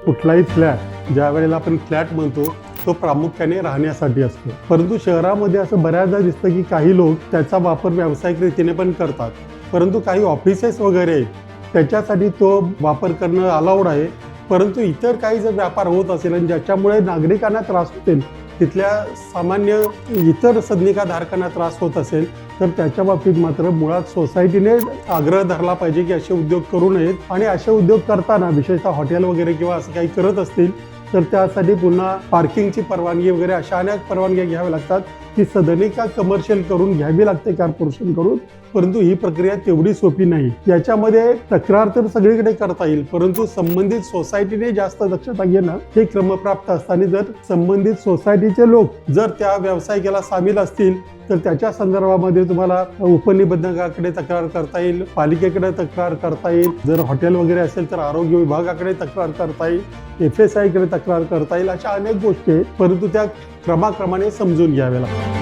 कुठलाही फ्लॅट, ज्या वेळेला आपण फ्लॅट म्हणतो तो प्रामुख्याने राहण्यासाठी असतो, परंतु शहरामध्ये असं बऱ्याचदा दिसतं की काही लोक त्याचा वापर व्यावसायिक रीतीने पण करतात, परंतु काही ऑफिसेस वगैरे त्याच्यासाठी तो वापर करणं अलाउड आहे. परंतु इतर काही जर व्यापार होत असेल आणि ज्याच्यामुळे नागरिकांना त्रास होतील, तिथल्या सामान्य इतर सदनिकाधारकांना त्रास होत असेल, तर त्याच्या बाबतीत मात्र मुळात सोसायटीने आग्रह धरला पाहिजे की असे उद्योग करू नयेत. आणि असे उद्योग करताना विशेषतः हॉटेल वगैरे किंवा असं काही करत असतील तर त्यासाठी पुन्हा पार्किंगची परवानगी वगैरे अशा अनेक परवानग्या घ्याव्या लागतात. ती सदनिका कमर्शियल करून घ्यावी लागते कॉर्पोरेशन करून, परंतु ही प्रक्रिया तेवढी सोपी नाही. याच्यामध्ये तक्रार तर सगळीकडे करता येईल, परंतु संबंधित सोसायटीने जास्त दक्षता घेणं हे क्रमप्राप्त असताना जर संबंधित सोसायटीचे लोक जर त्या व्यावसायिकाला सामील असतील तर त्याच्या संदर्भामध्ये तुम्हाला उपनिबंधकाकडे तक्रार करता येईल, पालिकेकडे तक्रार करता येईल, जर हॉटेल वगैरे असेल तर आरोग्य विभागाकडे तक्रार करता येईल, FSI कडे तक्रार करता येईल. अशा अनेक गोष्टी आहेत, परंतु त्या क्रमाक्रमाने समजून घ्याव्या लागतात.